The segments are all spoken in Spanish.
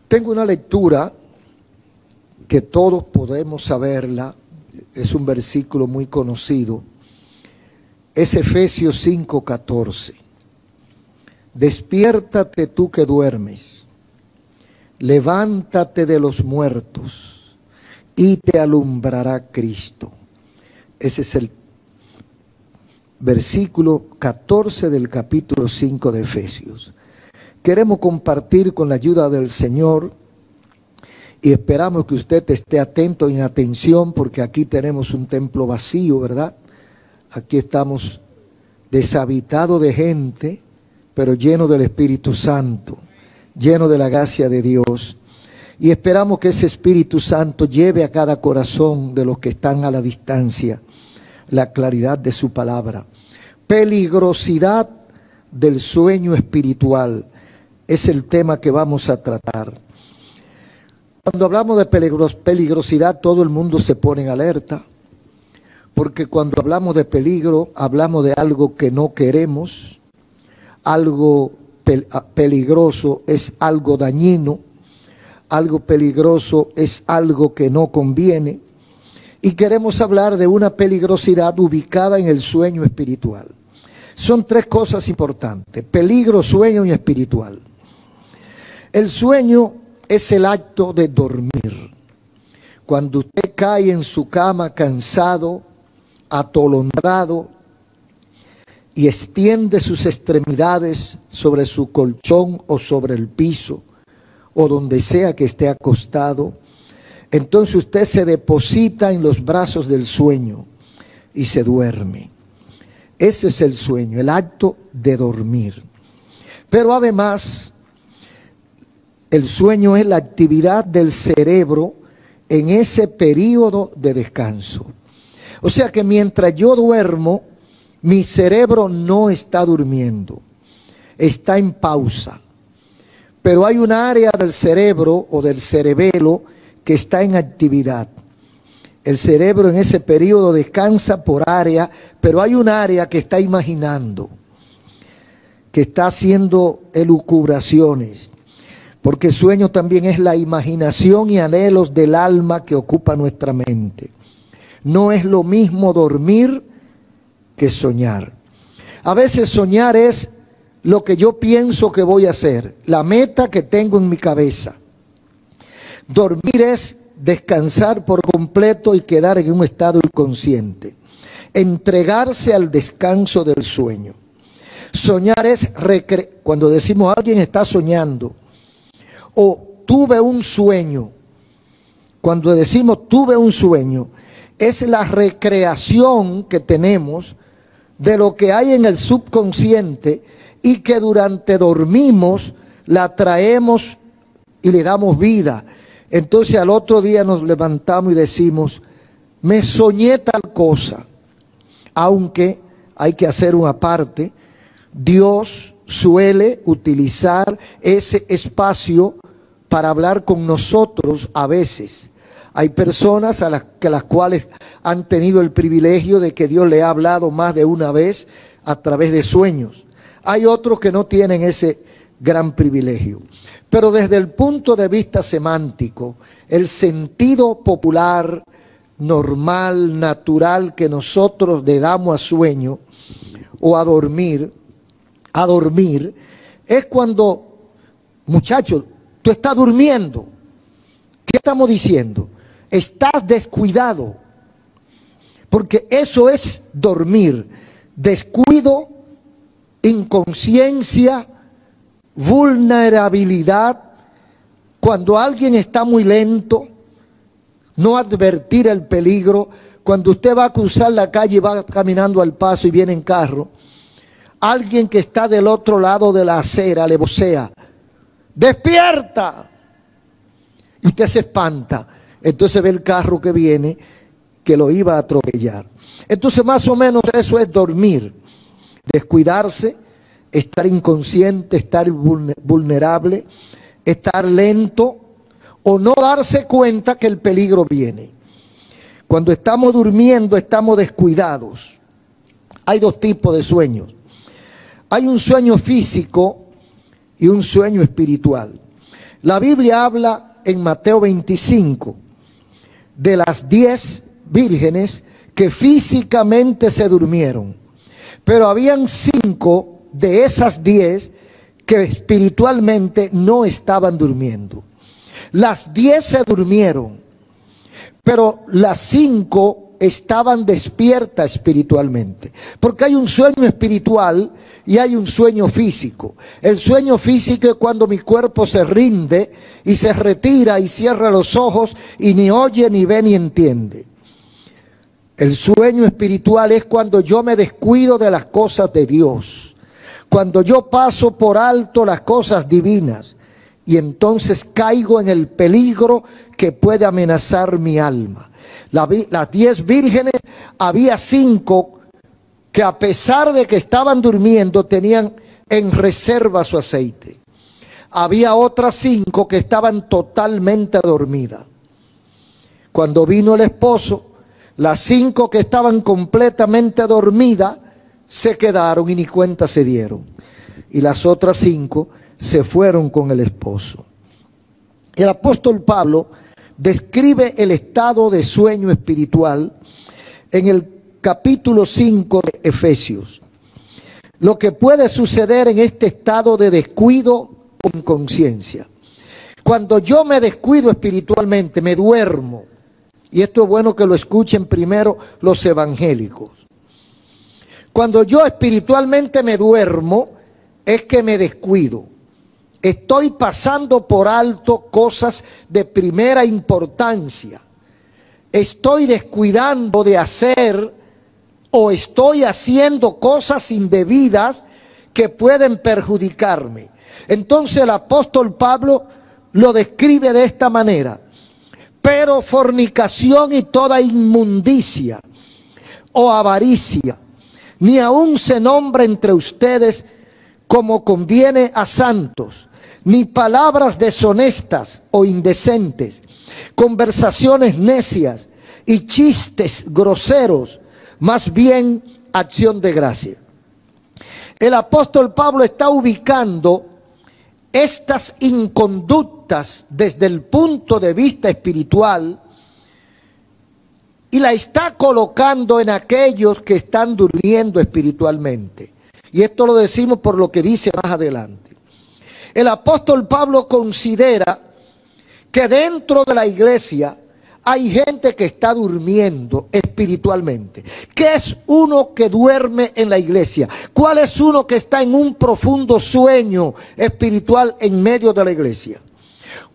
Tengo una lectura que todos podemos saberla, es un versículo muy conocido, es Efesios 5:14. Despiértate tú que duermes, levántate de los muertos y te alumbrará Cristo. Ese es el versículo 14 del capítulo 5 de Efesios. Queremos compartir con la ayuda del Señor y esperamos que usted esté atento y en atención, porque aquí tenemos un templo vacío, ¿verdad? Aquí estamos deshabitados de gente, pero lleno del Espíritu Santo, lleno de la gracia de Dios. Y esperamos que ese Espíritu Santo lleve a cada corazón de los que están a la distancia la claridad de su palabra. Peligrosidad del sueño espiritual es el tema que vamos a tratar. Cuando hablamos de peligrosidad, todo el mundo se pone en alerta, porque cuando hablamos de peligro, hablamos de algo que no queremos. Algo peligroso es algo dañino, algo peligroso es algo que no conviene, y queremos hablar de una peligrosidad ubicada en el sueño espiritual. Son tres cosas importantes: peligro, sueño y espiritual. El sueño es el acto de dormir. Cuando usted cae en su cama cansado, atolondrado, y extiende sus extremidades sobre su colchón o sobre el piso o donde sea que esté acostado, entonces usted se deposita en los brazos del sueño y se duerme. Ese es el sueño, el acto de dormir. Pero además, el sueño es la actividad del cerebro en ese periodo de descanso. O sea que mientras yo duermo, mi cerebro no está durmiendo, está en pausa. Pero hay un área del cerebro o del cerebelo que está en actividad. El cerebro en ese periodo descansa por área, pero hay un área que está imaginando, que está haciendo elucubraciones. Porque sueño también es la imaginación y anhelos del alma que ocupa nuestra mente. No es lo mismo dormir que soñar. A veces soñar es lo que yo pienso que voy a hacer, la meta que tengo en mi cabeza. Dormir es descansar por completo y quedar en un estado inconsciente. Entregarse al descanso del sueño. Soñar es cuando decimos alguien está soñando, o tuve un sueño. Cuando decimos tuve un sueño, es la recreación que tenemos de lo que hay en el subconsciente y que durante dormimos la traemos y le damos vida. Entonces al otro día nos levantamos y decimos, me soñé tal cosa. Aunque hay que hacer una parte, Dios suele utilizar ese espacio para hablar con nosotros a veces. Hay personas a las cuales han tenido el privilegio de que Dios le ha hablado más de una vez a través de sueños. Hay otros que no tienen ese gran privilegio. Pero desde el punto de vista semántico, el sentido popular, normal, natural que nosotros le damos a sueño o a dormir, es cuando, muchachos, tú estás durmiendo. ¿Qué estamos diciendo? Estás descuidado, porque eso es dormir. Descuido, inconsciencia, vulnerabilidad. Cuando alguien está muy lento, no advertir el peligro. Cuando usted va a cruzar la calle y va caminando al paso y viene en carro, alguien que está del otro lado de la acera le vocea, ¡despierta! Y usted se espanta. Entonces ve el carro que viene, que lo iba a atropellar. Entonces más o menos eso es dormir. Descuidarse, estar inconsciente, estar vulnerable, estar lento o no darse cuenta que el peligro viene. Cuando estamos durmiendo estamos descuidados. Hay dos tipos de sueños. Hay un sueño físico y un sueño espiritual. La Biblia habla en Mateo 25 de las 10 vírgenes que físicamente se durmieron, pero habían 5 de esas 10 que espiritualmente no estaban durmiendo. Las 10 se durmieron, pero las 5 estaban despiertas espiritualmente, porque hay un sueño espiritual y hay un sueño físico. El sueño físico es cuando mi cuerpo se rinde y se retira y cierra los ojos y ni oye, ni ve, ni entiende. El sueño espiritual es cuando yo me descuido de las cosas de Dios, cuando yo paso por alto las cosas divinas y entonces caigo en el peligro que puede amenazar mi alma. Las 10 vírgenes, había 5 que a pesar de que estaban durmiendo tenían en reserva su aceite. Había otras 5 que estaban totalmente dormidas. Cuando vino el esposo, las 5 que estaban completamente dormidas se quedaron y ni cuenta se dieron. Y las otras 5 se fueron con el esposo. El apóstol Pablo describe el estado de sueño espiritual en el capítulo 5 de Efesios. Lo que puede suceder en este estado de descuido o inconsciencia. Cuando yo me descuido espiritualmente, me duermo. Y esto es bueno que lo escuchen primero los evangélicos. Cuando yo espiritualmente me duermo, es que me descuido. Estoy pasando por alto cosas de primera importancia. Estoy descuidando de hacer o estoy haciendo cosas indebidas que pueden perjudicarme. Entonces el apóstol Pablo lo describe de esta manera: pero fornicación y toda inmundicia o avaricia, ni aun se nombra entre ustedes como conviene a santos, ni palabras deshonestas o indecentes, conversaciones necias y chistes groseros, más bien acción de gracia. El apóstol Pablo está ubicando estas inconductas desde el punto de vista espiritual y la está colocando en aquellos que están durmiendo espiritualmente. Y esto lo decimos por lo que dice más adelante. El apóstol Pablo considera que dentro de la iglesia hay gente que está durmiendo espiritualmente. ¿Qué es uno que duerme en la iglesia? ¿Cuál es uno que está en un profundo sueño espiritual en medio de la iglesia?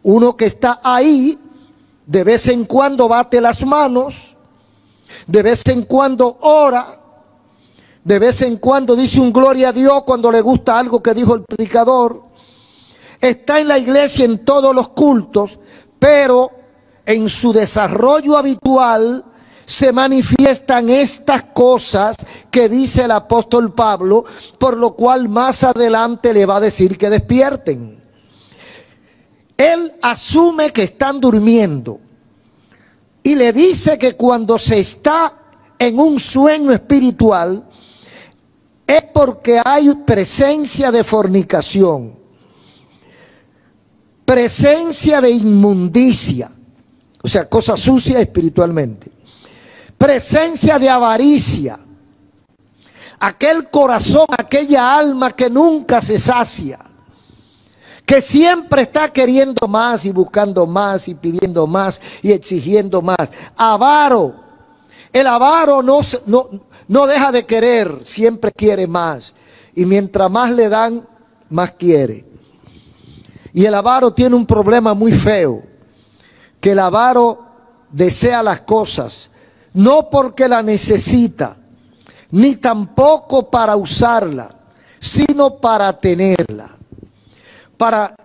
Uno que está ahí, de vez en cuando bate las manos, de vez en cuando ora, de vez en cuando dice un gloria a Dios cuando le gusta algo que dijo el predicador. Está en la iglesia en todos los cultos, pero en su desarrollo habitual se manifiestan estas cosas que dice el apóstol Pablo, por lo cual más adelante le va a decir que despierten. Él asume que están durmiendo y le dice que cuando se está en un sueño espiritual es porque hay presencia de fornicación, presencia de inmundicia, o sea, cosa sucia espiritualmente, presencia de avaricia, aquel corazón, aquella alma que nunca se sacia, que siempre está queriendo más y buscando más y pidiendo más y exigiendo más. Avaro. El avaro no deja de querer, siempre quiere más. Y mientras más le dan, más quiere. Y el avaro tiene un problema muy feo, que el avaro desea las cosas, no porque la necesita, ni tampoco para usarla, sino para tenerla, para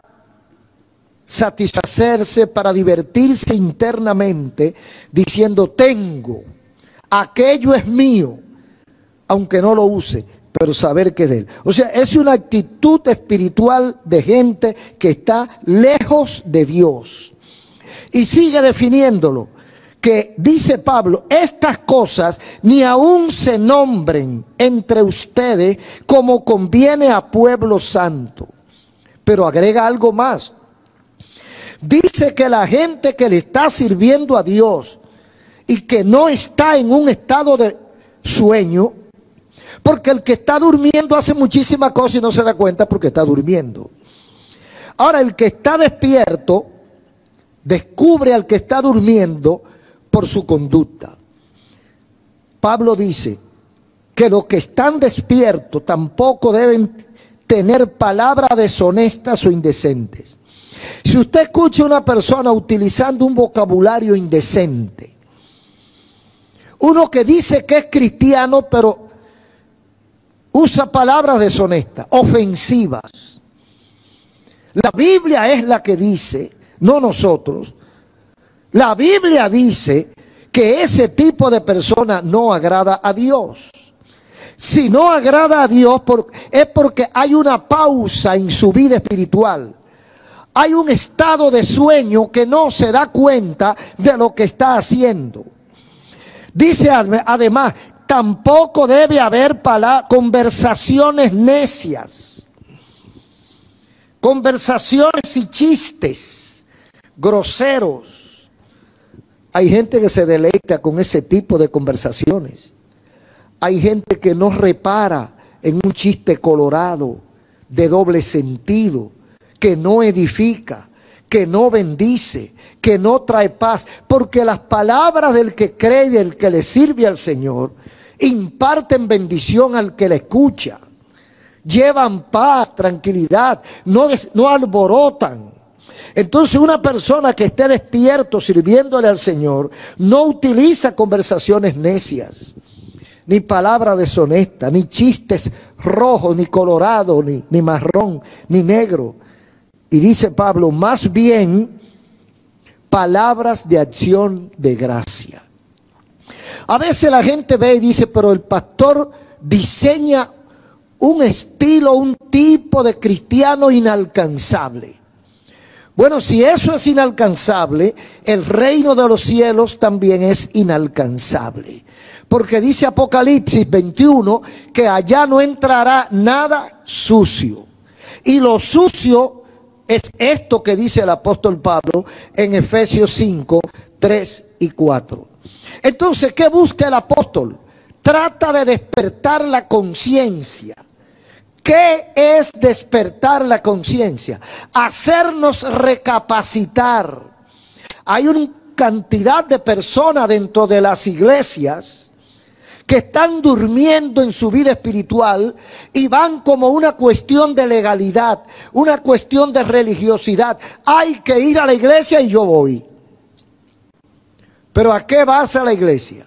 satisfacerse, para divertirse internamente, diciendo tengo, aquello es mío, aunque no lo use, pero saber que es de él. O sea, es una actitud espiritual de gente que está lejos de Dios. Y sigue definiéndolo, que dice Pablo, estas cosas ni aún se nombren entre ustedes como conviene a pueblo santo. Pero agrega algo más. Dice que la gente que le está sirviendo a Dios y que no está en un estado de sueño, porque el que está durmiendo hace muchísimas cosas y no se da cuenta porque está durmiendo. Ahora, el que está despierto descubre al que está durmiendo por su conducta. Pablo dice que los que están despiertos tampoco deben tener palabras deshonestas o indecentes. Si usted escucha a una persona utilizando un vocabulario indecente, uno que dice que es cristiano pero usa palabras deshonestas, ofensivas. La Biblia es la que dice, no nosotros, la Biblia dice que ese tipo de persona no agrada a Dios. Si no agrada a Dios es porque hay una pausa en su vida espiritual. Hay un estado de sueño que no se da cuenta de lo que está haciendo. Dice además, tampoco debe haber conversaciones necias, conversaciones y chistes groseros. Hay gente que se deleita con ese tipo de conversaciones. Hay gente que no repara en un chiste colorado, de doble sentido, que no edifica, que no bendice, que no trae paz, porque las palabras del que cree y del que le sirve al Señor imparten bendición al que le escucha, llevan paz, tranquilidad, no alborotan. Entonces una persona que esté despierto sirviéndole al Señor no utiliza conversaciones necias, ni palabras deshonestas, ni chistes rojos, ni colorados, ni marrón, ni negro. Y dice Pablo, más bien palabras de acción de gracia. A veces la gente ve y dice, pero el pastor diseña un estilo, un tipo de cristiano inalcanzable. Bueno, si eso es inalcanzable, el reino de los cielos también es inalcanzable. Porque dice Apocalipsis 21 que allá no entrará nada sucio. Y lo sucio es esto que dice el apóstol Pablo en Efesios 5, 3 y 4. Entonces, ¿qué busca el apóstol? Trata de despertar la conciencia. ¿Qué es despertar la conciencia? Hacernos recapacitar. Hay una cantidad de personas dentro de las iglesias que están durmiendo en su vida espiritual y van como una cuestión de legalidad, una cuestión de religiosidad. Hay que ir a la iglesia y yo voy. ¿Pero a qué vas a la iglesia?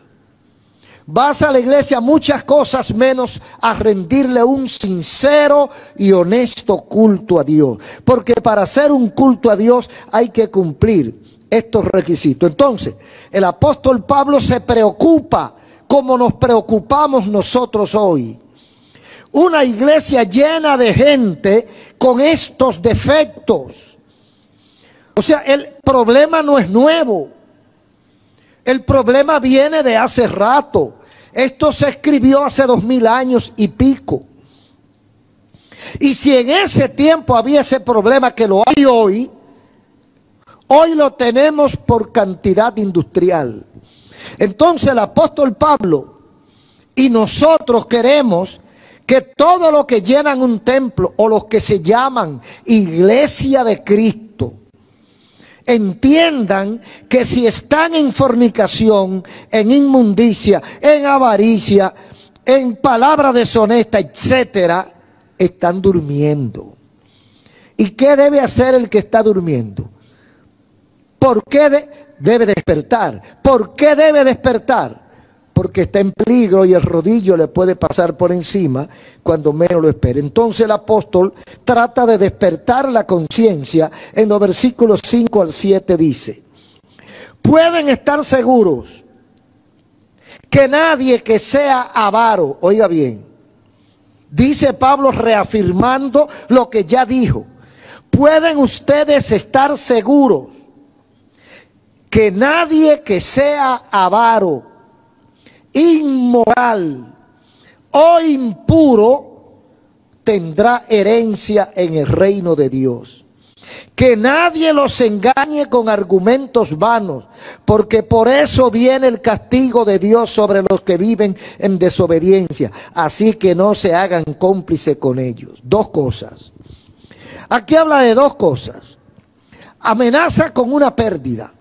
Vas a la iglesia a muchas cosas menos a rendirle un sincero y honesto culto a Dios. Porque para hacer un culto a Dios hay que cumplir estos requisitos. Entonces, el apóstol Pablo se preocupa como nos preocupamos nosotros hoy. Una iglesia llena de gente con estos defectos. O sea, el problema no es nuevo. El problema viene de hace rato. Esto se escribió hace 2000 años y pico. Y si en ese tiempo había ese problema que lo hay hoy, hoy lo tenemos por cantidad industrial. Entonces el apóstol Pablo y nosotros queremos que todo lo que llenan un templo o los que se llaman iglesia de Cristo entiendan que si están en fornicación, en inmundicia, en avaricia, en palabra deshonesta, etcétera, están durmiendo. ¿Y qué debe hacer el que está durmiendo? ¿Por qué debe despertar? ¿Por qué debe despertar? Porque está en peligro y el rodillo le puede pasar por encima cuando menos lo espere. Entonces el apóstol trata de despertar la conciencia. En los versículos 5 al 7 dice: pueden estar seguros que nadie que sea avaro, oiga bien, dice Pablo reafirmando lo que ya dijo, pueden ustedes estar seguros que nadie que sea avaro, inmoral o impuro tendrá herencia en el reino de Dios. Que nadie los engañe con argumentos vanos, porque por eso viene el castigo de Dios sobre los que viven en desobediencia. Así que no se hagan cómplices con ellos. Dos cosas. Aquí habla de dos cosas. Amenaza con una pérdida.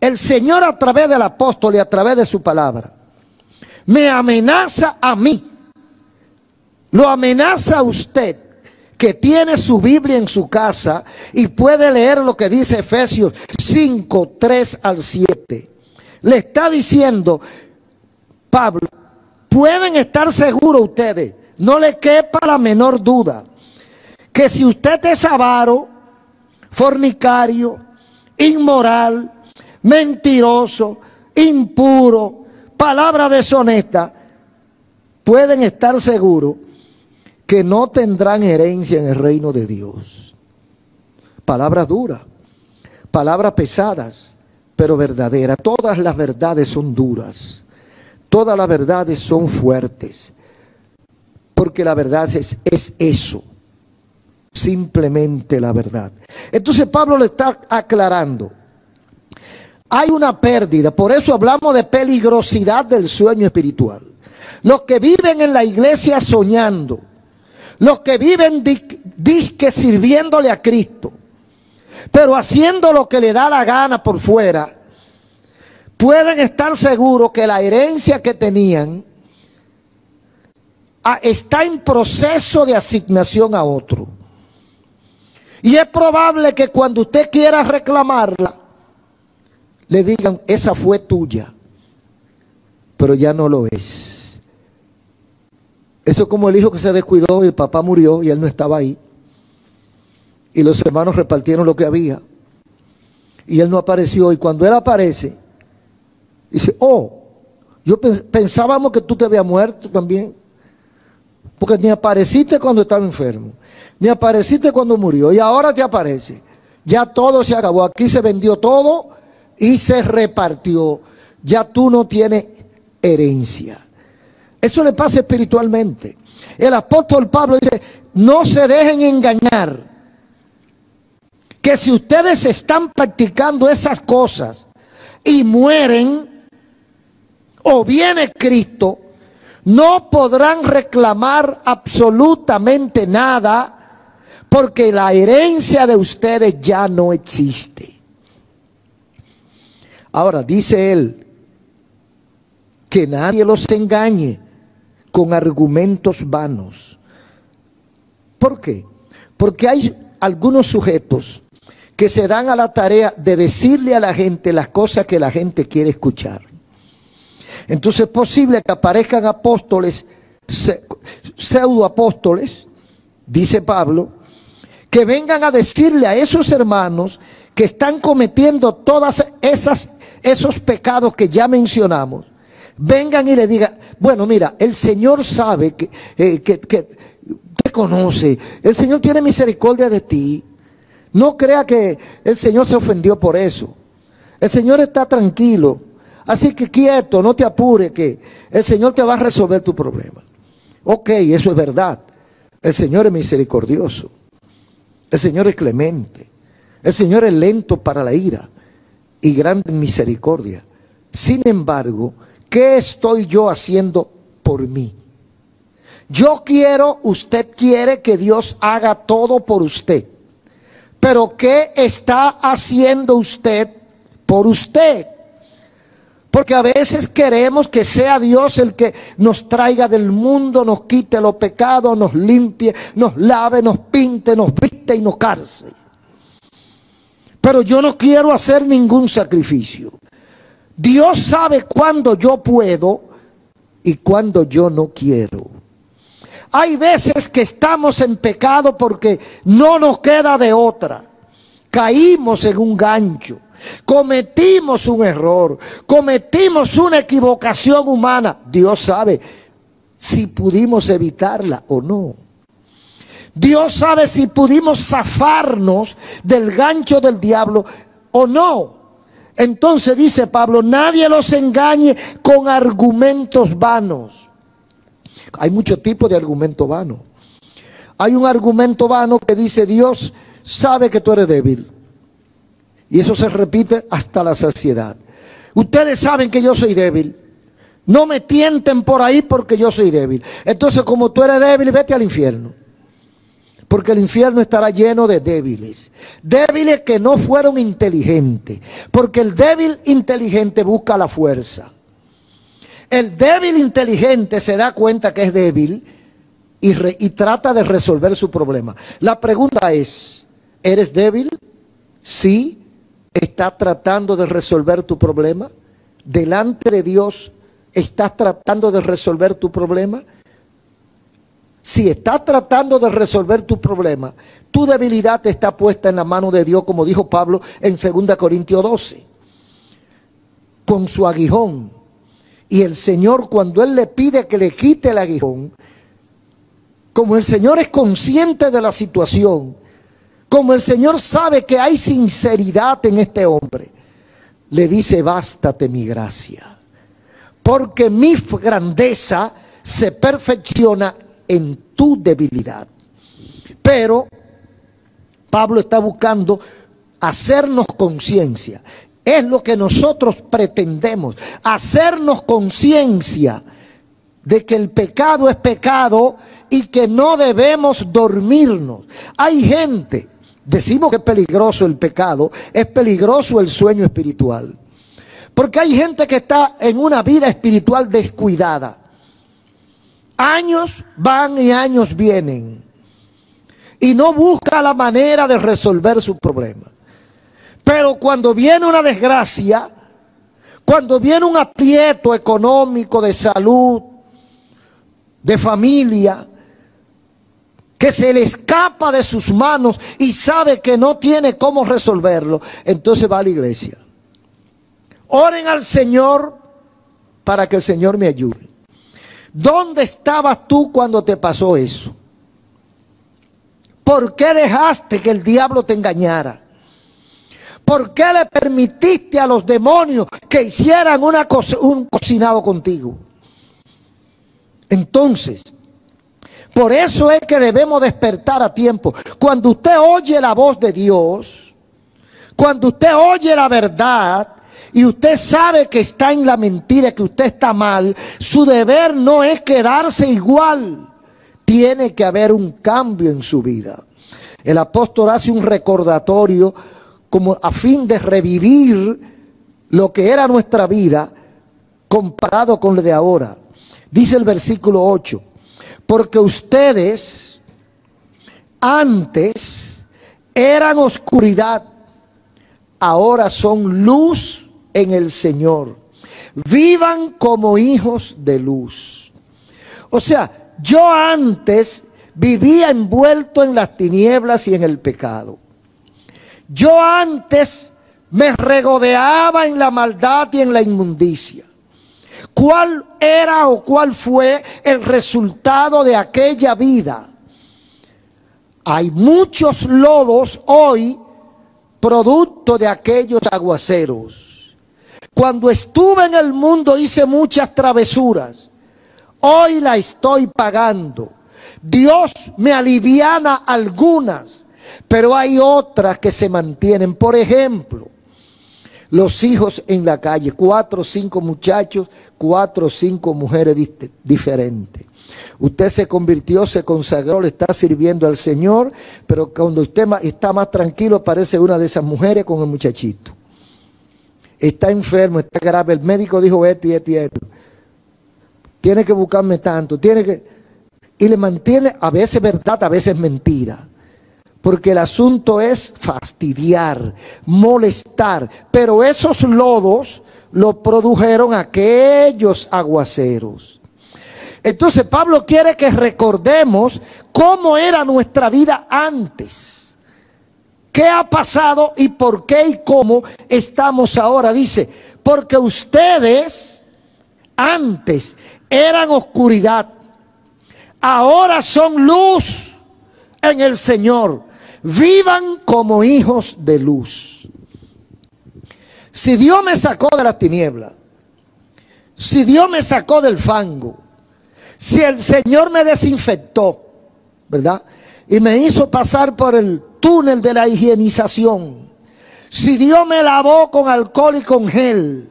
El Señor, a través del apóstol y a través de su palabra, me amenaza a mí. Lo amenaza a usted, que tiene su Biblia en su casa y puede leer lo que dice Efesios 5, 3 al 7. Le está diciendo Pablo, pueden estar seguros ustedes, no le quepa la menor duda, que si usted es avaro, fornicario, inmoral, mentiroso, impuro, palabra deshonesta, pueden estar seguros que no tendrán herencia en el reino de Dios. Palabras duras, palabras pesadas, pero verdaderas. Todas las verdades son duras, todas las verdades son fuertes, porque la verdad es eso, simplemente la verdad. Entonces Pablo le está aclarando, hay una pérdida, por eso hablamos de peligrosidad del sueño espiritual. Los que viven en la iglesia soñando, los que viven disque sirviéndole a Cristo, pero haciendo lo que le da la gana por fuera, pueden estar seguros que la herencia que tenían está en proceso de asignación a otro. Y es probable que cuando usted quiera reclamarla, le digan, esa fue tuya, pero ya no lo es. Eso es como el hijo que se descuidó y el papá murió y él no estaba ahí. Y los hermanos repartieron lo que había. Y él no apareció. Y cuando él aparece, dice, oh, pensábamos que tú te habías muerto también. Porque ni apareciste cuando estaba enfermo, ni apareciste cuando murió. Y ahora te aparece. Ya todo se acabó. Aquí se vendió todo y se repartió. Ya tú no tienes herencia. Eso le pasa espiritualmente. El apóstol Pablo dice, no se dejen engañar, que si ustedes están practicando esas cosas y mueren, o viene Cristo, no podrán reclamar absolutamente nada, porque la herencia de ustedes ya no existe. Ahora, dice él, que nadie los engañe con argumentos vanos. ¿Por qué? Porque hay algunos sujetos que se dan a la tarea de decirle a la gente las cosas que la gente quiere escuchar. Entonces es posible que aparezcan apóstoles, pseudoapóstoles, dice Pablo, que vengan a decirle a esos hermanos que están cometiendo todas esos pecados que ya mencionamos, vengan y le digan, bueno, mira, el Señor sabe que te conoce, el Señor tiene misericordia de ti. No crea que el Señor se ofendió por eso. El Señor está tranquilo. Así que quieto, no te apures, que el Señor te va a resolver tu problema. Ok, eso es verdad. El Señor es misericordioso. El Señor es clemente. El Señor es lento para la ira y grande en misericordia. Sin embargo, ¿qué estoy yo haciendo por mí? Yo quiero, usted quiere que Dios haga todo por usted. Pero ¿qué está haciendo usted por usted? Porque a veces queremos que sea Dios el que nos traiga del mundo, nos quite los pecados, nos limpie, nos lave, nos pinte, nos viste y nos calce. Pero yo no quiero hacer ningún sacrificio. Dios sabe cuándo yo puedo y cuándo yo no quiero. Hay veces que estamos en pecado porque no nos queda de otra. Caímos en un gancho, cometimos un error, cometimos una equivocación humana. Dios sabe si pudimos evitarla o no. Dios sabe si pudimos zafarnos del gancho del diablo o no. Entonces dice Pablo, nadie los engañe con argumentos vanos. Hay muchos tipos de argumentos vanos. hay un argumento vano que dice: Dios sabe que tú eres débil. Y eso se repite hasta la saciedad. Ustedes saben que yo soy débil. No me tienten por ahí porque yo soy débil. Entonces, como tú eres débil, vete al infierno. Porque el infierno estará lleno de débiles. Débiles que no fueron inteligentes. Porque el débil inteligente busca la fuerza. El débil inteligente se da cuenta que es débil y trata de resolver su problema. La pregunta es: ¿eres débil? Sí. ¿Estás tratando de resolver tu problema? Delante de Dios, ¿estás tratando de resolver tu problema? Si estás tratando de resolver tu problema, tu debilidad está puesta en la mano de Dios, como dijo Pablo en 2 Corintios 12. Con su aguijón. Y el Señor, cuando Él le pide que le quite el aguijón, como el Señor es consciente de la situación, como el Señor sabe que hay sinceridad en este hombre, le dice: bástate mi gracia, porque mi grandeza se perfecciona en tu debilidad. Pero Pablo está buscando hacernos conciencia. Es lo que nosotros pretendemos, hacernos conciencia de que el pecado es pecado y que no debemos dormirnos. Hay gente, decimos que es peligroso el pecado, es peligroso el sueño espiritual. Porque hay gente que está en una vida espiritual descuidada. Años van y años vienen. Y no busca la manera de resolver su problema. Pero cuando viene una desgracia, cuando viene un aprieto económico, de salud, de familia, que se le escapa de sus manos y sabe que no tiene cómo resolverlo, entonces va a la iglesia. Oren al Señor para que el Señor me ayude. ¿Dónde estabas tú cuando te pasó eso? ¿Por qué dejaste que el diablo te engañara? ¿Por qué le permitiste a los demonios que hicieran un cocinado contigo? Entonces, por eso es que debemos despertar a tiempo. Cuando usted oye la voz de Dios, cuando usted oye la verdad y usted sabe que está en la mentira, que usted está mal, su deber no es quedarse igual. Tiene que haber un cambio en su vida. El apóstol hace un recordatorio como a fin de revivir lo que era nuestra vida comparado con lo de ahora. Dice el versículo 8: porque ustedes antes eran oscuridad, ahora son luz en el Señor. Vivan como hijos de luz. O sea, yo antes vivía envuelto en las tinieblas y en el pecado. Yo antes me regodeaba en la maldad y en la inmundicia. ¿Cuál era o cuál fue el resultado de aquella vida? Hay muchos lodos hoy, producto de aquellos aguaceros. Cuando estuve en el mundo hice muchas travesuras. Hoy la estoy pagando. Dios me aliviana algunas, pero hay otras que se mantienen. Por ejemplo, los hijos en la calle, 4 o 5 muchachos, 4 o 5 mujeres diferentes. Usted se convirtió, se consagró, le está sirviendo al Señor, pero cuando usted está más tranquilo aparece una de esas mujeres con el muchachito. Está enfermo, está grave, el médico dijo esto y esto y esto. Tiene que buscarme tanto, y le mantiene, a veces verdad, a veces mentira. Porque el asunto es fastidiar, molestar. Pero esos lodos lo produjeron aquellos aguaceros. Entonces Pablo quiere que recordemos cómo era nuestra vida antes. ¿Qué ha pasado y por qué y cómo estamos ahora? Dice, porque ustedes antes eran oscuridad, ahora son luz en el Señor. Vivan como hijos de luz. Si Dios me sacó de las tinieblas, si Dios me sacó del fango, si el Señor me desinfectó, ¿verdad? y me hizo pasar por el túnel de la higienización, si Dios me lavó con alcohol y con gel,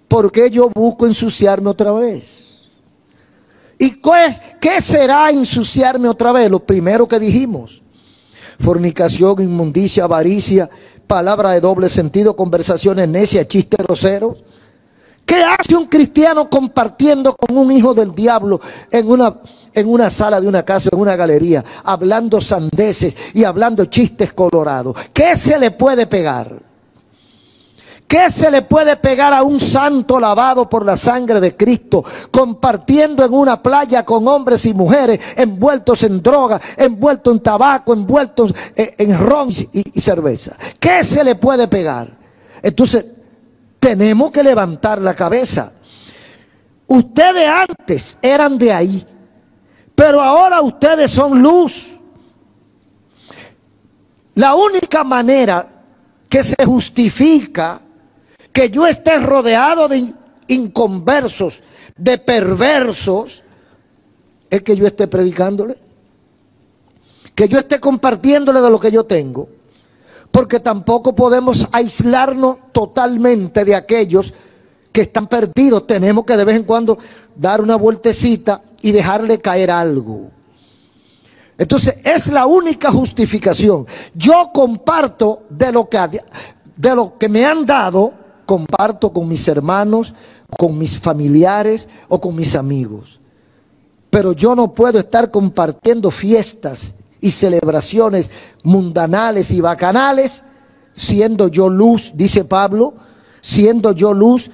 ¿por qué yo busco ensuciarme otra vez? ¿Y qué será ensuciarme otra vez? Lo primero que dijimos: fornicación, inmundicia, avaricia, palabra de doble sentido, conversaciones necias, chistes groseros. ¿Qué hace un cristiano compartiendo con un hijo del diablo en una sala de una casa, en una galería, hablando sandeces y hablando chistes colorados? ¿Qué se le puede pegar? ¿Qué se le puede pegar a un santo lavado por la sangre de Cristo, compartiendo en una playa con hombres y mujeres envueltos en droga, envueltos en tabaco, envueltos en ron y cerveza? ¿Qué se le puede pegar? Entonces, tenemos que levantar la cabeza. Ustedes antes eran de ahí, pero ahora ustedes son luz. La única manera que se justifica que yo esté rodeado de inconversos, de perversos, es que yo esté predicándole, que yo esté compartiéndole de lo que yo tengo. Porque tampoco podemos aislarnos totalmente de aquellos que están perdidos. Tenemos que de vez en cuando dar una vueltecita y dejarle caer algo. Entonces es la única justificación. Yo comparto de lo que me han dado, comparto con mis hermanos, con mis familiares o con mis amigos. Pero yo no puedo estar compartiendo fiestas y celebraciones mundanales y bacanales, siendo yo luz, dice Pablo, siendo yo luz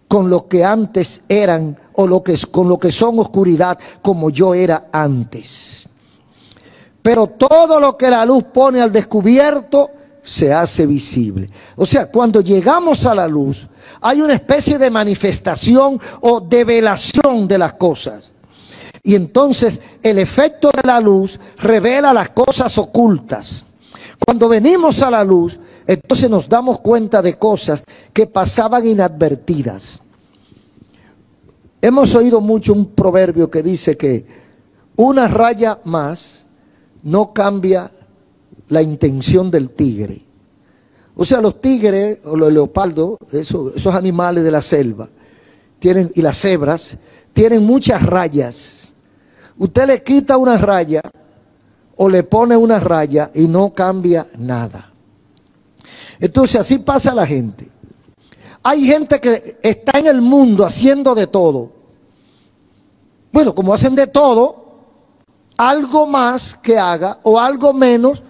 con lo que antes eran, o con lo que son oscuridad, como yo era antes. Pero todo lo que la luz pone al descubierto se hace visible. O sea, cuando llegamos a la luz, hay una especie de manifestación o develación de las cosas. Y entonces el efecto de la luz revela las cosas ocultas. Cuando venimos a la luz, entonces nos damos cuenta de cosas que pasaban inadvertidas. Hemos oído mucho un proverbio que dice que una raya más no cambia la intención del tigre. O sea, los tigres o los leopardos, esos animales de la selva, y las cebras, tienen muchas rayas. Usted le quita una raya o le pone una raya y no cambia nada. Entonces así pasa la gente. Hay gente que está en el mundo haciendo de todo. Bueno, como hacen de todo, algo más que haga o algo menos,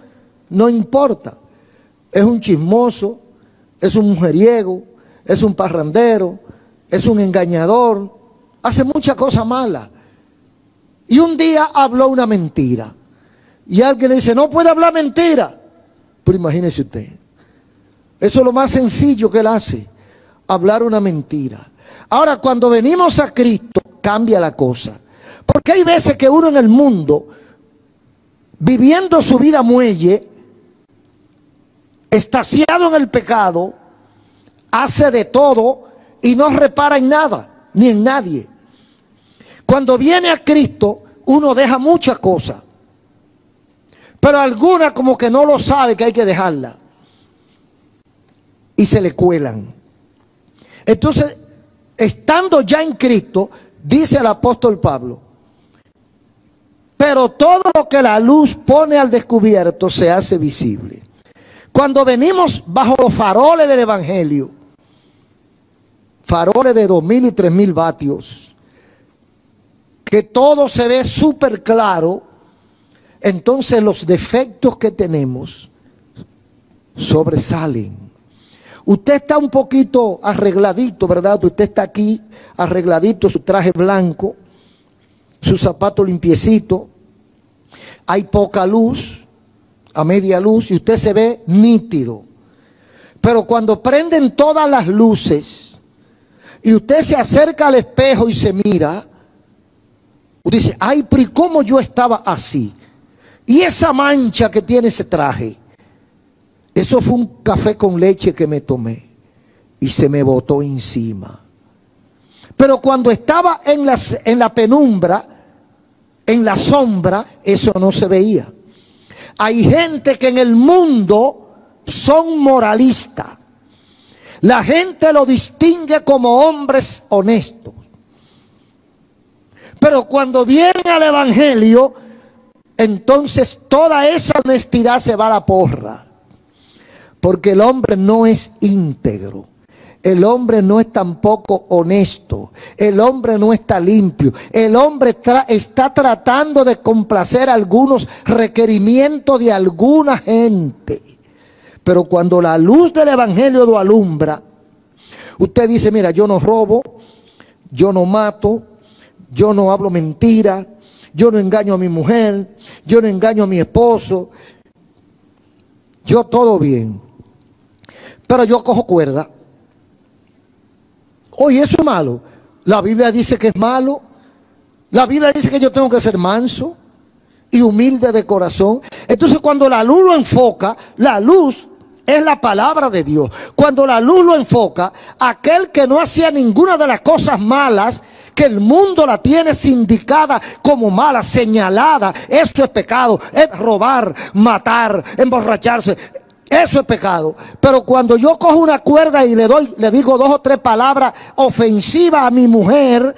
no importa. Es un chismoso, es un mujeriego, es un parrandero, es un engañador, hace muchas cosas malas. Y un día habló una mentira. Y alguien le dice, no puede hablar mentira. Pero imagínese usted, eso es lo más sencillo que él hace, hablar una mentira. Ahora, cuando venimos a Cristo, cambia la cosa. Porque hay veces que uno en el mundo, viviendo su vida muelle, estaciado en el pecado, hace de todo y no repara en nada, ni en nadie. Cuando viene a Cristo, uno deja muchas cosas, pero algunas como que no lo sabe que hay que dejarla y se le cuelan. Entonces, estando ya en Cristo, dice el apóstol Pablo, pero todo lo que la luz pone al descubierto se hace visible. Cuando venimos bajo los faroles del evangelio, faroles de 2000 y 3000 vatios, que todo se ve súper claro, entonces los defectos que tenemos sobresalen. Usted está un poquito arregladito, ¿verdad? Usted está aquí arregladito, su traje blanco, su zapato limpiecito. Hay poca luz, a media luz, y usted se ve nítido. Pero cuando prenden todas las luces y usted se acerca al espejo y se mira, usted dice, ay, pero ¿y cómo yo estaba así? Y esa mancha que tiene ese traje, eso fue un café con leche que me tomé y se me botó encima. Pero cuando estaba en la penumbra, En la sombra eso no se veía. Hay gente que en el mundo son moralistas. La gente lo distingue como hombres honestos. Pero cuando viene al evangelio, entonces toda esa honestidad se va a la porra. Porque el hombre no es íntegro. El hombre no es tampoco honesto. El hombre no está limpio. El hombre está tratando de complacer algunos requerimientos de alguna gente. Pero cuando la luz del evangelio lo alumbra, usted dice, mira, yo no robo, yo no mato, yo no hablo mentira, yo no engaño a mi mujer, yo no engaño a mi esposo, yo todo bien. Pero yo cojo cuerda. Oye, eso es malo. La Biblia dice que es malo. La Biblia dice que yo tengo que ser manso y humilde de corazón. Entonces cuando la luz lo enfoca, la luz es la palabra de Dios. Cuando la luz lo enfoca, aquel que no hacía ninguna de las cosas malas que el mundo la tiene sindicada como mala, señalada, eso es pecado, es robar, matar, emborracharse. Eso es pecado. Pero cuando yo cojo una cuerda y le digo 2 o 3 palabras ofensivas a mi mujer,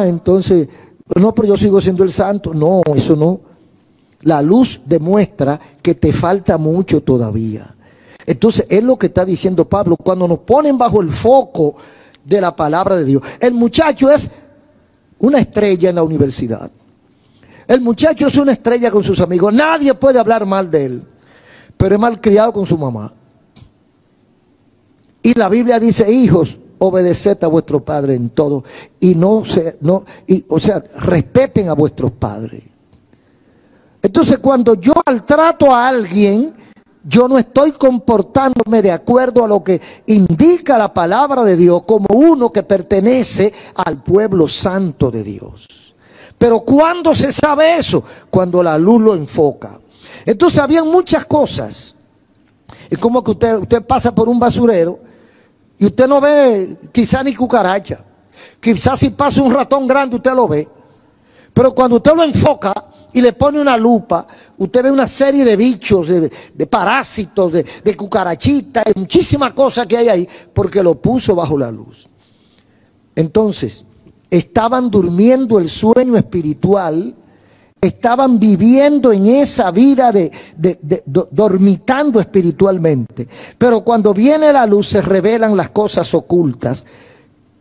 entonces, no, pero yo sigo siendo el santo. No, eso no. La luz demuestra que te falta mucho todavía. Entonces, es lo que está diciendo Pablo. Cuando nos ponen bajo el foco de la palabra de Dios. El muchacho es una estrella en la universidad. El muchacho es una estrella con sus amigos. Nadie puede hablar mal de él. Pero es malcriado con su mamá. Y la Biblia dice, hijos, obedeced a vuestro padre en todo. Y respeten a vuestros padres. Entonces cuando yo maltrato a alguien, yo no estoy comportándome de acuerdo a lo que indica la palabra de Dios como uno que pertenece al pueblo santo de Dios. Pero ¿cuándo se sabe eso? Cuando la luz lo enfoca. Entonces habían muchas cosas. Es como que usted pasa por un basurero y usted no ve quizá ni cucaracha. Quizás si pasa un ratón grande usted lo ve. Pero cuando usted lo enfoca y le pone una lupa, usted ve una serie de bichos, de parásitos, de cucarachitas, de muchísimas cosas que hay ahí, porque lo puso bajo la luz. Entonces, estaban durmiendo el sueño espiritual. Estaban viviendo en esa vida dormitando espiritualmente. Pero cuando viene la luz se revelan las cosas ocultas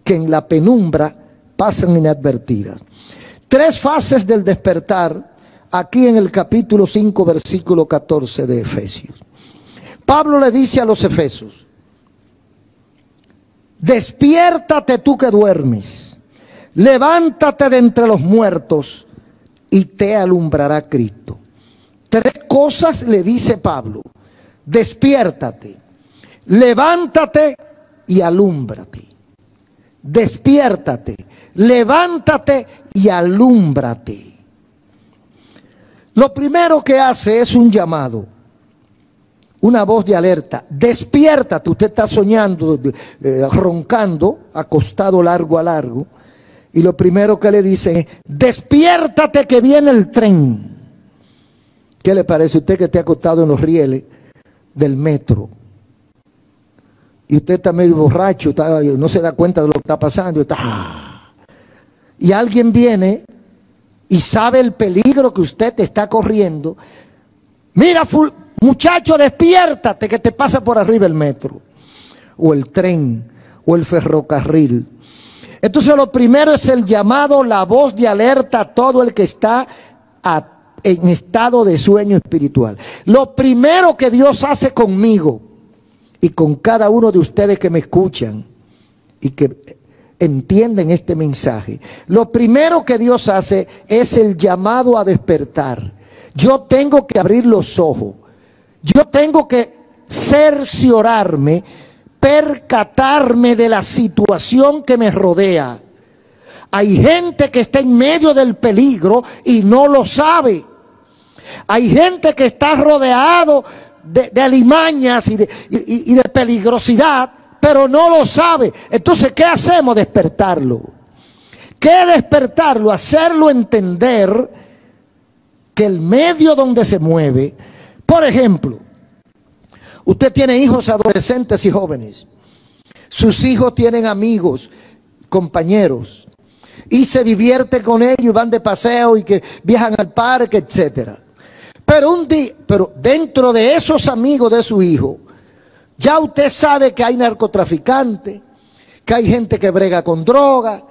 que en la penumbra pasan inadvertidas. 3 fases del despertar aquí en el capítulo 5 versículo 14 de Efesios. Pablo le dice a los efesios: despiértate tú que duermes, levántate de entre los muertos y te alumbrará Cristo. 3 cosas le dice Pablo: despiértate, levántate y alúmbrate. Despiértate, levántate y alúmbrate. Lo primero que hace es un llamado, una voz de alerta. Despiértate. Usted está soñando, roncando, acostado largo a largo. Y lo primero que le dicen es: despiértate que viene el tren. ¿Qué le parece a usted que esté acostado en los rieles del metro? Y usted está medio borracho, no se da cuenta de lo que está pasando. Y alguien viene y sabe el peligro que usted está corriendo. Mira, muchacho, despiértate que te pasa por arriba el metro, o el tren, o el ferrocarril. Entonces lo primero es el llamado, la voz de alerta a todo el que está en estado de sueño espiritual. Lo primero que Dios hace conmigo y con cada uno de ustedes que me escuchan y que entienden este mensaje, lo primero que Dios hace es el llamado a despertar. Yo tengo que abrir los ojos. Yo tengo que cerciorarme, percatarme de la situación que me rodea. Hay gente que está en medio del peligro y no lo sabe. Hay gente que está rodeado de alimañas y de peligrosidad, pero no lo sabe. Entonces, ¿qué hacemos? Despertarlo. que despertarlo, hacerlo entender que el medio donde se mueve, por ejemplo, usted tiene hijos adolescentes y jóvenes, sus hijos tienen amigos, compañeros, y se divierte con ellos y van de paseo y que viajan al parque, etcétera. Pero dentro de esos amigos de su hijo, ya usted sabe que hay narcotraficantes, que hay gente que brega con droga,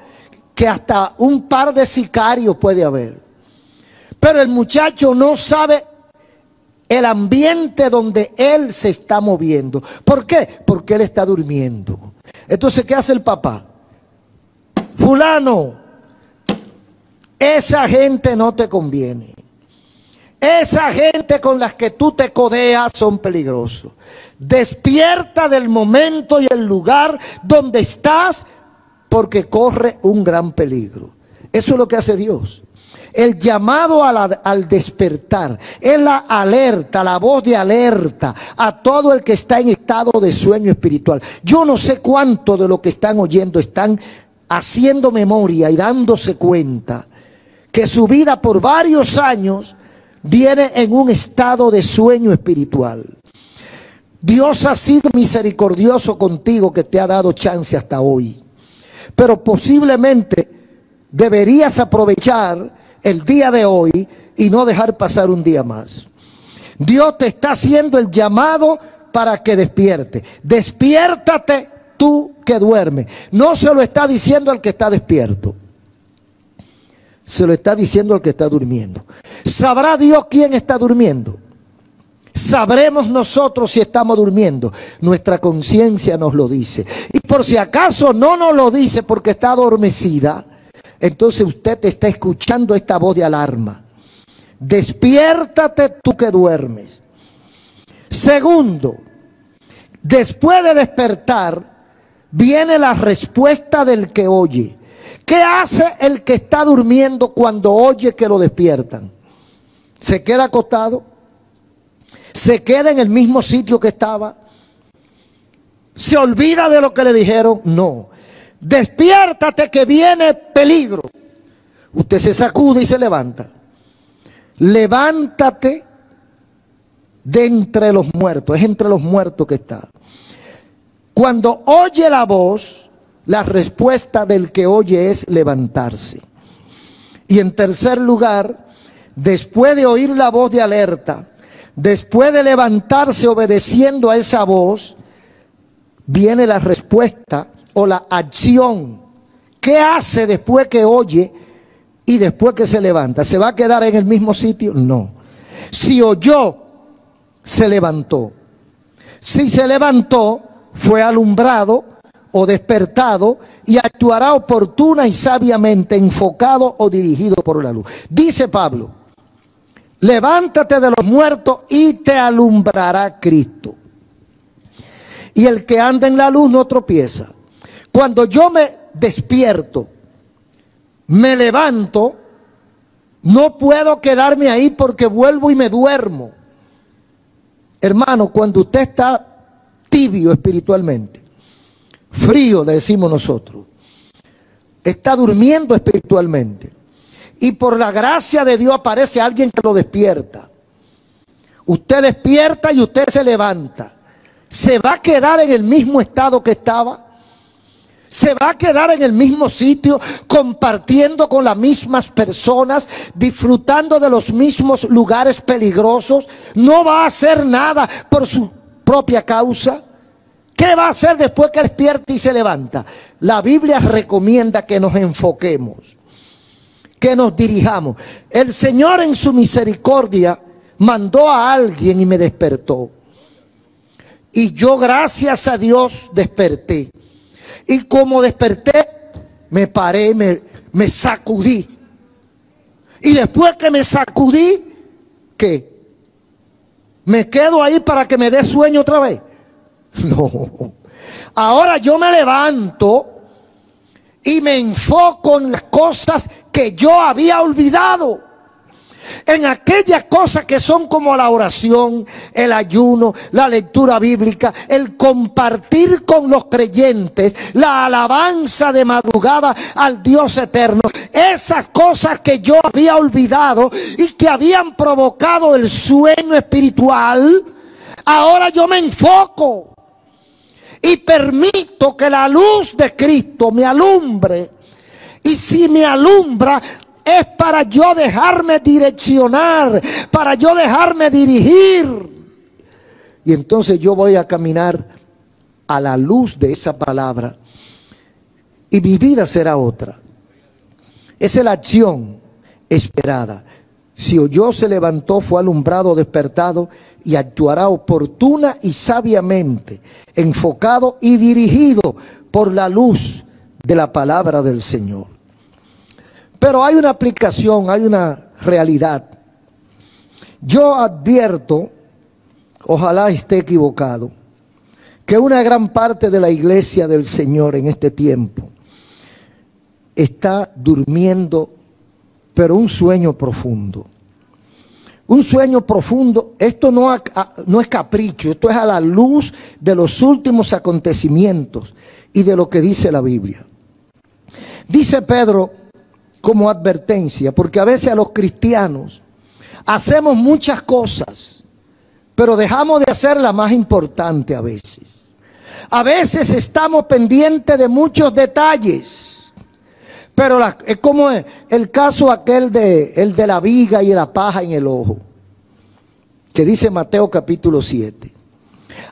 que hasta un par de sicarios puede haber. Pero el muchacho no sabe el ambiente donde él se está moviendo. ¿Por qué? Porque él está durmiendo. Entonces, ¿qué hace el papá? Fulano, esa gente no te conviene. Esa gente con las que tú te codeas son peligrosos. Despierta del momento y el lugar donde estás, porque corre un gran peligro. Eso es lo que hace Dios. El llamado al despertar es la alerta, la voz de alerta a todo el que está en estado de sueño espiritual. Yo no sé cuánto de lo que están oyendo están haciendo memoria y dándose cuenta que su vida por varios años viene en un estado de sueño espiritual. Dios ha sido misericordioso contigo, que te ha dado chance hasta hoy. Pero posiblemente deberías aprovechar el día de hoy y no dejar pasar un día más. Dios te está haciendo el llamado para que despierte. Despiértate tú que duermes. No se lo está diciendo al que está despierto, se lo está diciendo al que está durmiendo. ¿Sabrá Dios quién está durmiendo? Sabremos nosotros si estamos durmiendo. Nuestra conciencia nos lo dice. Y por si acaso no nos lo dice porque está adormecida, entonces usted está escuchando esta voz de alarma. Despiértate tú que duermes. Segundo, después de despertar, viene la respuesta del que oye. ¿Qué hace el que está durmiendo cuando oye que lo despiertan? ¿Se queda acostado? ¿Se queda en el mismo sitio que estaba? ¿Se olvida de lo que le dijeron? No. Despiértate que viene peligro. Usted se sacude y se levanta. Levántate de entre los muertos. Es entre los muertos que está. Cuando oye la voz, la respuesta del que oye es levantarse. Y en tercer lugar, después de oír la voz de alerta, después de levantarse obedeciendo a esa voz, viene la respuesta o la acción. ¿Qué hace después que oye y después que se levanta? ¿Se va a quedar en el mismo sitio? No. Si oyó, se levantó. Si se levantó, fue alumbrado o despertado y actuará oportuna y sabiamente, enfocado o dirigido por la luz. Dice Pablo: levántate de los muertos y te alumbrará Cristo. Y el que anda en la luz no tropieza. Cuando yo me despierto, me levanto, no puedo quedarme ahí porque vuelvo y me duermo. Hermano, cuando usted está tibio espiritualmente, frío decimos nosotros, está durmiendo espiritualmente, y por la gracia de Dios aparece alguien que lo despierta. Usted despierta y usted se levanta. ¿Se va a quedar en el mismo estado que estaba? ¿Se va a quedar en el mismo sitio, compartiendo con las mismas personas, disfrutando de los mismos lugares peligrosos? ¿No va a hacer nada por su propia causa? ¿Qué va a hacer después que despierte y se levanta? La Biblia recomienda que nos enfoquemos, que nos dirijamos. El Señor en su misericordia mandó a alguien y me despertó. Y yo, gracias a Dios, desperté. Y como desperté, me paré, me sacudí. Y después que me sacudí, ¿qué? ¿Me quedo ahí para que me dé sueño otra vez? No. Ahora yo me levanto y me enfoco en las cosas que yo había olvidado. en aquellas cosas que son como la oración, el ayuno, la lectura bíblica, el compartir con los creyentes, la alabanza de madrugada al Dios eterno. Esas cosas que yo había olvidado y que habían provocado el sueño espiritual, ahora yo me enfoco y permito que la luz de Cristo me alumbre. Y si me alumbra, es para yo dejarme direccionar, para yo dejarme dirigir. Y entonces yo voy a caminar a la luz de esa palabra y mi vida será otra. Esa es la acción esperada. Si oyó, se levantó, fue alumbrado, despertado y actuará oportuna y sabiamente, enfocado y dirigido por la luz de la palabra del Señor. Pero hay una aplicación, hay una realidad. Yo advierto, ojalá esté equivocado, que una gran parte de la iglesia del Señor en este tiempo está durmiendo, pero un sueño profundo. Un sueño profundo. Esto no es capricho, esto es a la luz de los últimos acontecimientos y de lo que dice la Biblia. Dice Pedro como advertencia, porque a veces a los cristianos hacemos muchas cosas, pero dejamos de hacer la más importante a veces. A veces estamos pendientes de muchos detalles, pero es como el caso aquel el de la viga y la paja en el ojo, que dice Mateo capítulo 7.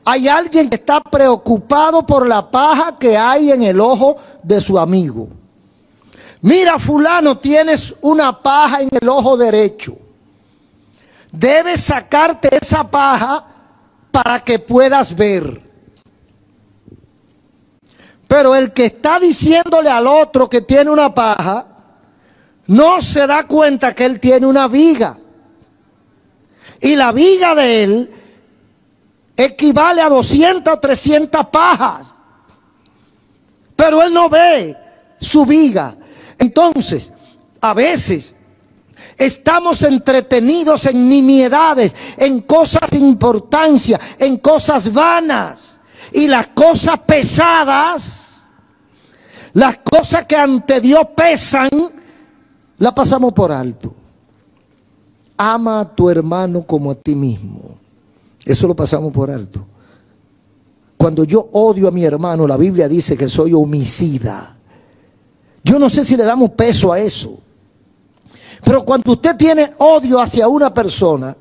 Hay alguien que está preocupado por la paja que hay en el ojo de su amigo. Mira, fulano, tienes una paja en el ojo derecho. Debes sacarte esa paja para que puedas ver. Pero el que está diciéndole al otro que tiene una paja, no se da cuenta que él tiene una viga. Y la viga de él equivale a 200 o 300 pajas. Pero él no ve su viga. Entonces, a veces estamos entretenidos en nimiedades, en cosas de importancia, en cosas vanas. Y las cosas pesadas, las cosas que ante Dios pesan, las pasamos por alto. Ama a tu hermano como a ti mismo. Eso lo pasamos por alto. Cuando yo odio a mi hermano, la Biblia dice que soy homicida. Yo no sé si le damos peso a eso. Pero cuando usted tiene odio hacia una persona,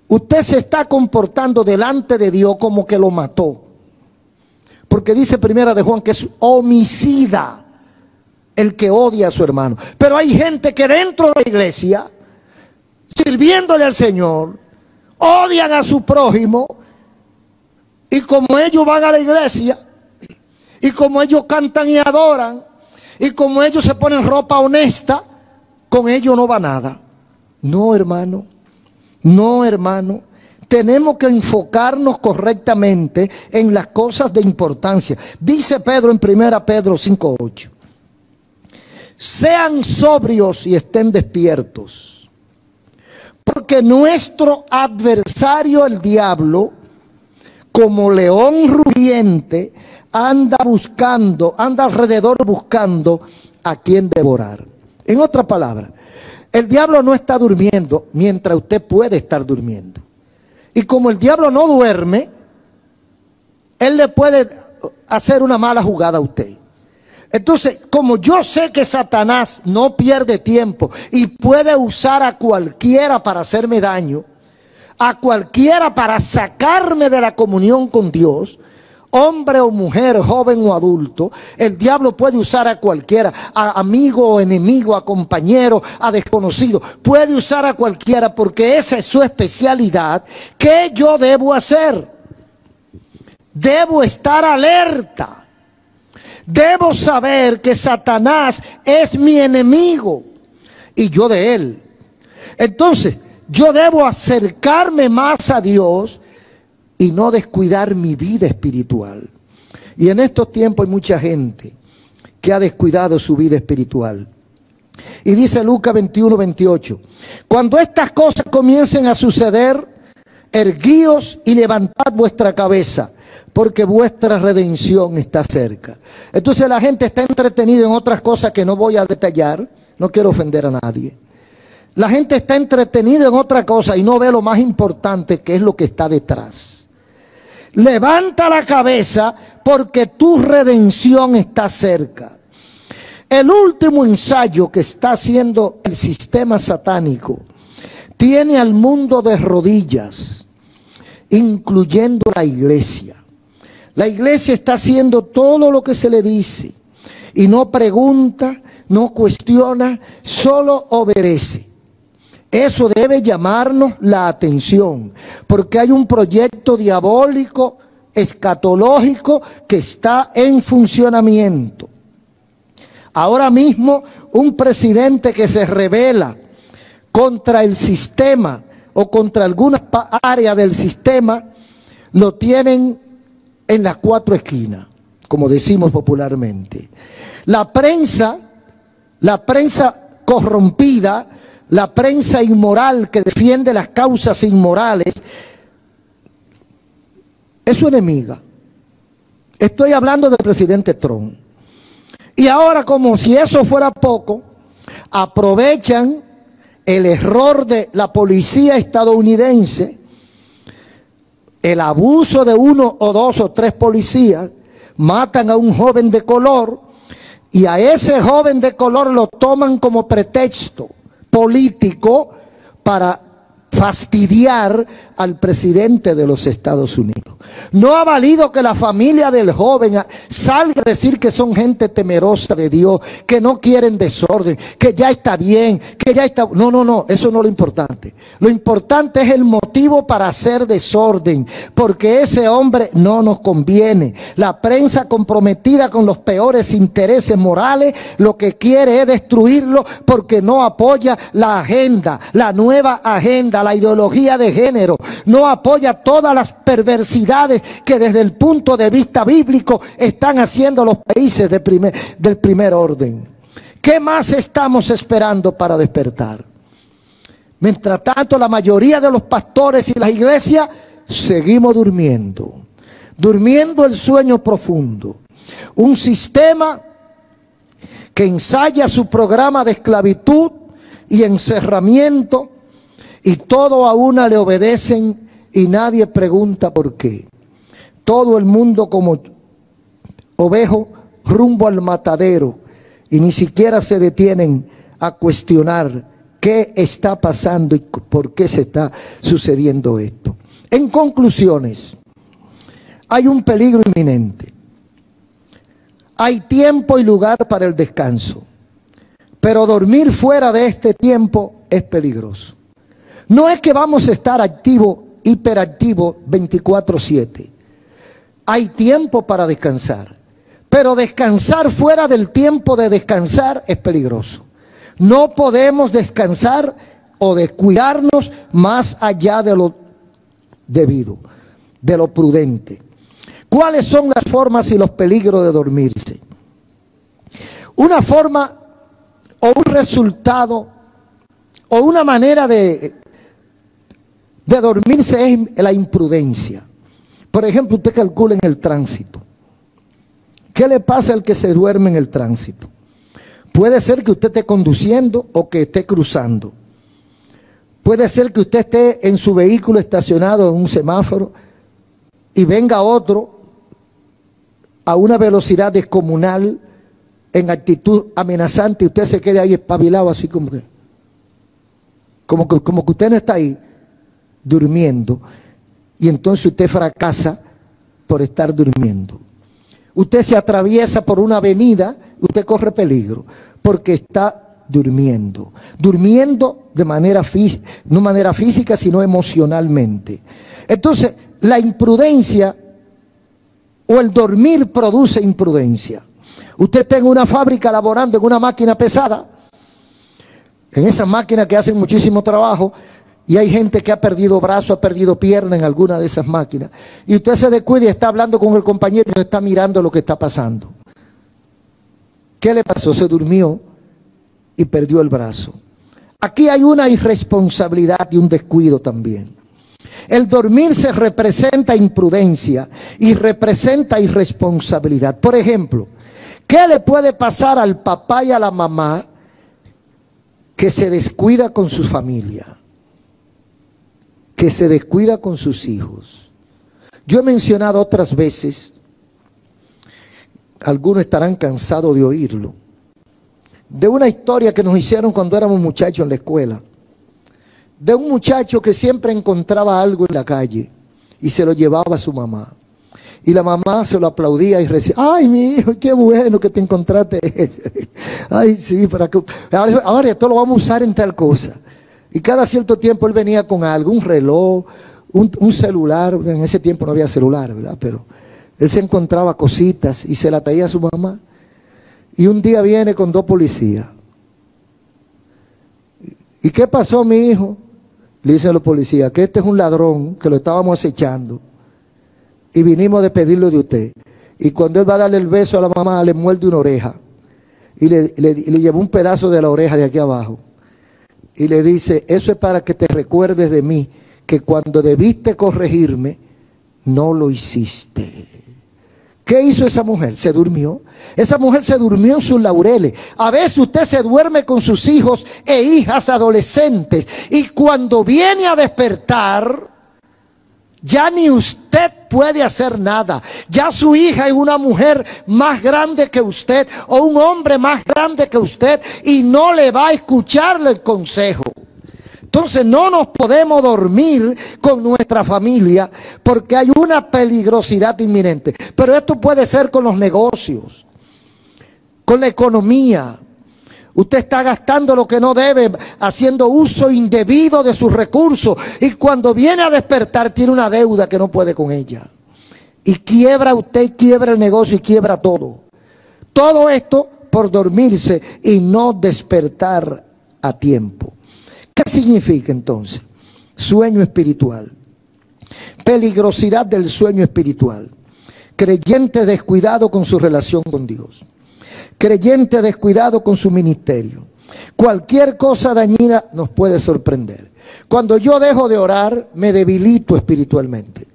usted se está comportando delante de Dios como que lo mató. Porque dice primera de Juan que es homicida el que odia a su hermano. Pero hay gente que dentro de la iglesia, sirviéndole al Señor, odian a su prójimo. Y como ellos van a la iglesia, y como ellos cantan y adoran, y como ellos se ponen ropa honesta, con ellos no va nada. No, hermano. No, hermano. Tenemos que enfocarnos correctamente en las cosas de importancia. Dice Pedro en 1 Pedro 5:8. Sean sobrios y estén despiertos, porque nuestro adversario el diablo, como león rugiente, anda alrededor buscando a quien devorar. En otras palabras, el diablo no está durmiendo mientras usted puede estar durmiendo. Y como el diablo no duerme, él le puede hacer una mala jugada a usted. Entonces, como yo sé que Satanás no pierde tiempo y puede usar a cualquiera para hacerme daño, a cualquiera para sacarme de la comunión con Dios, hombre o mujer, joven o adulto, el diablo puede usar a cualquiera, a amigo o enemigo, a compañero, a desconocido, puede usar a cualquiera porque esa es su especialidad. ¿Qué yo debo hacer? Debo estar alerta. Debo saber que Satanás es mi enemigo y yo de él. Entonces, yo debo acercarme más a Dios y no descuidar mi vida espiritual. Y en estos tiempos hay mucha gente que ha descuidado su vida espiritual. Y dice Lucas 21, 28. Cuando estas cosas comiencen a suceder, erguíos y levantad vuestra cabeza, porque vuestra redención está cerca. Entonces la gente está entretenida en otras cosas que no voy a detallar. No quiero ofender a nadie. La gente está entretenida en otra cosa y no ve lo más importante, que es lo que está detrás. Levanta la cabeza porque tu redención está cerca. El último ensayo que está haciendo el sistema satánico tiene al mundo de rodillas, incluyendo la iglesia. La iglesia está haciendo todo lo que se le dice y no pregunta, no cuestiona, solo obedece. Eso debe llamarnos la atención, porque hay un proyecto diabólico, escatológico, que está en funcionamiento. Ahora mismo, un presidente que se rebela contra el sistema o contra alguna área del sistema, lo tienen en las cuatro esquinas, como decimos popularmente. La prensa corrompida, la prensa inmoral que defiende las causas inmorales, es su enemiga. Estoy hablando del presidente Trump. Y ahora, como si eso fuera poco, aprovechan el error de la policía estadounidense, el abuso de uno o dos o tres policías, matan a un joven de color y a ese joven de color lo toman como pretexto político para fastidiar al presidente de los Estados Unidos. No ha valido que la familia del joven salga a decir que son gente temerosa de Dios, que no quieren desorden, que ya está bien, que ya está... No, eso no es lo importante. Lo importante es el motivo para hacer desorden, porque ese hombre no nos conviene. La prensa comprometida con los peores intereses morales, lo que quiere es destruirlo porque no apoya la agenda, la nueva agenda, la ideología de género, no apoya todas las perversidades que desde el punto de vista bíblico están haciendo los países del primer orden. ¿Qué más estamos esperando para despertar? Mientras tanto, la mayoría de los pastores y las iglesias seguimos durmiendo el sueño profundo. Un sistema que ensaya su programa de esclavitud y encerramiento, y todo a una le obedecen y nadie pregunta por qué. Todo el mundo como ovejo rumbo al matadero y ni siquiera se detienen a cuestionar qué está pasando y por qué se está sucediendo esto. En conclusiones, hay un peligro inminente. Hay tiempo y lugar para el descanso, pero dormir fuera de este tiempo es peligroso. No es que vamos a estar activos, hiperactivos 24/7. Hay tiempo para descansar, pero descansar fuera del tiempo de descansar es peligroso. No podemos descansar o descuidarnos más allá de lo debido, de lo prudente. ¿Cuáles son las formas y los peligros de dormirse? Una forma o un resultado o una manera de dormirse es la imprudencia. Por ejemplo, usted calcula en el tránsito. ¿Qué le pasa al que se duerme en el tránsito? Puede ser que usted esté conduciendo o que esté cruzando. Puede ser que usted esté en su vehículo estacionado en un semáforo y venga otro a una velocidad descomunal, en actitud amenazante, y usted se quede ahí espabilado así como que usted no está ahí durmiendo, y entonces usted fracasa por estar durmiendo. Usted se atraviesa por una avenida, usted corre peligro porque está durmiendo de manera no manera física, sino emocionalmente. Entonces, la imprudencia o el dormir produce imprudencia. Usted está en una fábrica laborando en una máquina pesada, en esas máquinas que hacen muchísimo trabajo, y hay gente que ha perdido brazo, ha perdido pierna en alguna de esas máquinas, y usted se descuida y está hablando con el compañero y está mirando lo que está pasando. ¿Qué le pasó? Se durmió y perdió el brazo. Aquí hay una irresponsabilidad y un descuido también. El dormirse representa imprudencia y representa irresponsabilidad. Por ejemplo, ¿qué le puede pasar al papá y a la mamá que se descuida con su familia? Que se descuida con sus hijos. Yo he mencionado otras veces, algunos estarán cansados de oírlo, de una historia que nos hicieron cuando éramos muchachos en la escuela, de un muchacho que siempre encontraba algo en la calle y se lo llevaba a su mamá. Y la mamá se lo aplaudía y decía, ay, mi hijo, qué bueno que te encontraste ese. Ay, sí, para que ahora esto lo vamos a usar en tal cosa. Y cada cierto tiempo él venía con algo, un reloj, un celular. En ese tiempo no había celular, ¿verdad? Pero él se encontraba cositas y se la traía a su mamá. Y un día viene con 2 policías. ¿Y qué pasó, mi hijo? Le dicen los policías que este es un ladrón, que lo estábamos acechando y vinimos a despedirlo de usted. Y cuando él va a darle el beso a la mamá, le muerde una oreja y le llevó un pedazo de la oreja de aquí abajo y le dice, eso es para que te recuerdes de mí, que cuando debiste corregirme no lo hiciste. ¿Qué hizo esa mujer? Se durmió. Esa mujer se durmió en sus laureles. A veces usted se duerme con sus hijos e hijas adolescentes y cuando viene a despertar, ya ni usted puede hacer nada. Ya su hija es una mujer más grande que usted o un hombre más grande que usted y no le va a escucharle el consejo. Entonces no nos podemos dormir con nuestra familia porque hay una peligrosidad inminente. Pero esto puede ser con los negocios, con la economía. Usted está gastando lo que no debe, haciendo uso indebido de sus recursos. Y cuando viene a despertar tiene una deuda que no puede con ella. Y quiebra usted, quiebra el negocio y quiebra todo. Todo esto por dormirse y no despertar a tiempo. ¿Qué significa entonces? Sueño espiritual. Peligrosidad del sueño espiritual. Creyente descuidado con su relación con Dios. Creyente descuidado con su ministerio. Cualquier cosa dañina nos puede sorprender. Cuando yo dejo de orar, me debilito espiritualmente.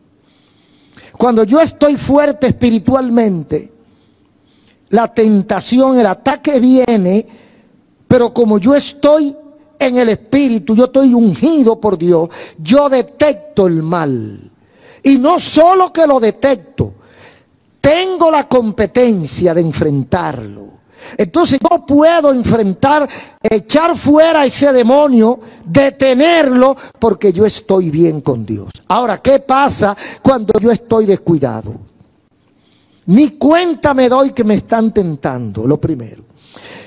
Cuando yo estoy fuerte espiritualmente, la tentación, el ataque viene, pero como yo estoy en el espíritu, yo estoy ungido por Dios, yo detecto el mal. Y no solo que lo detecto, tengo la competencia de enfrentarlo. Entonces yo puedo enfrentar, echar fuera a ese demonio, detenerlo, porque yo estoy bien con Dios. Ahora, ¿qué pasa cuando yo estoy descuidado? Ni cuenta me doy que me están tentando, lo primero.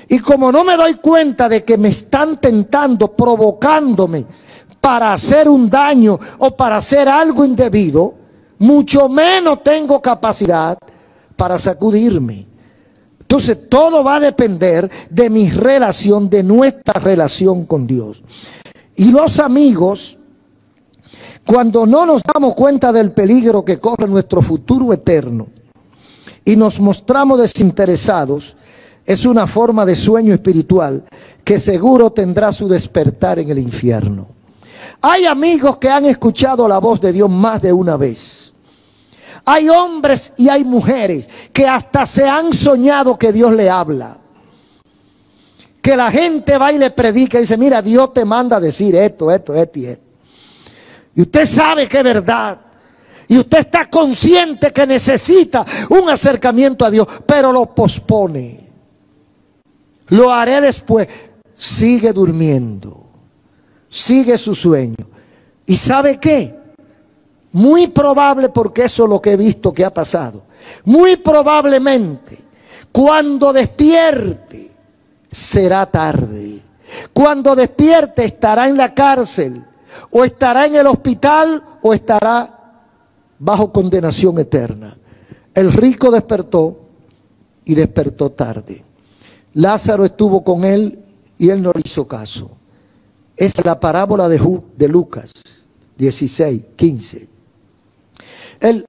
Y como no me doy cuenta de que me están tentando, provocándome para hacer un daño o para hacer algo indebido, mucho menos tengo capacidad para sacudirme. Entonces todo va a depender de mi relación, de nuestra relación con Dios. Y los amigos, cuando no nos damos cuenta del peligro que corre nuestro futuro eterno y nos mostramos desinteresados, es una forma de sueño espiritual que seguro tendrá su despertar en el infierno. Hay amigos que han escuchado la voz de Dios más de una vez. Hay hombres y hay mujeres que hasta se han soñado que Dios le habla. Que la gente va y le predica y dice, mira, Dios te manda a decir esto, esto, esto y esto. Y usted sabe que es verdad. Y usted está consciente que necesita un acercamiento a Dios, pero lo pospone. Lo haré después. Sigue durmiendo. Sigue su sueño. ¿Y sabe qué? Muy probable, porque eso es lo que he visto que ha pasado. Muy probablemente, cuando despierte, será tarde. Cuando despierte, estará en la cárcel, o estará en el hospital, o estará bajo condenación eterna. El rico despertó y despertó tarde. Lázaro estuvo con él y él no le hizo caso. Es la parábola de Lucas 16, 15. El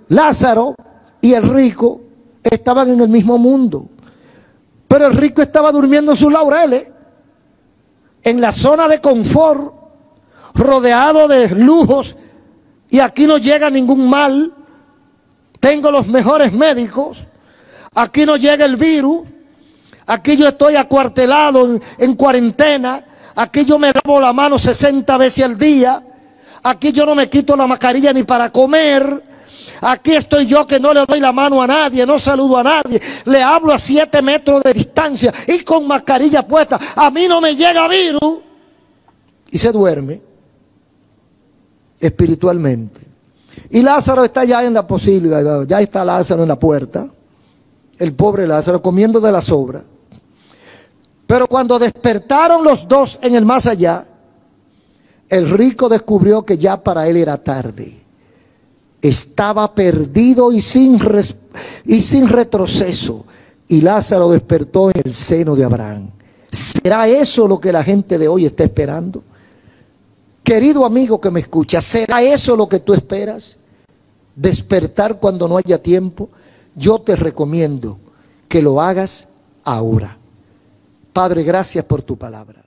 Lázaro y el rico estaban en el mismo mundo, Pero el rico estaba durmiendo en sus laureles, en la zona de confort, rodeado de lujos, y aquí no llega ningún mal. Tengo los mejores médicos, aquí no llega el virus, aquí yo estoy acuartelado en cuarentena, aquí yo me lavo la mano 60 veces al día, aquí yo no me quito la mascarilla ni para comer, aquí estoy yo que no le doy la mano a nadie, no saludo a nadie, le hablo a 7 metros de distancia y con mascarilla puesta, a mí no me llega virus, y se duerme espiritualmente. Y Lázaro está ya en la posibilidad, ya está Lázaro en la puerta, el pobre Lázaro comiendo de la sobra. Pero cuando despertaron los dos en el más allá, el rico descubrió que ya para él era tarde. Estaba perdido y sin retroceso. Y Lázaro despertó en el seno de Abraham. ¿Será eso lo que la gente de hoy está esperando? Querido amigo que me escucha, ¿será eso lo que tú esperas? Despertar cuando no haya tiempo. Yo te recomiendo que lo hagas ahora. Padre, gracias por tu palabra.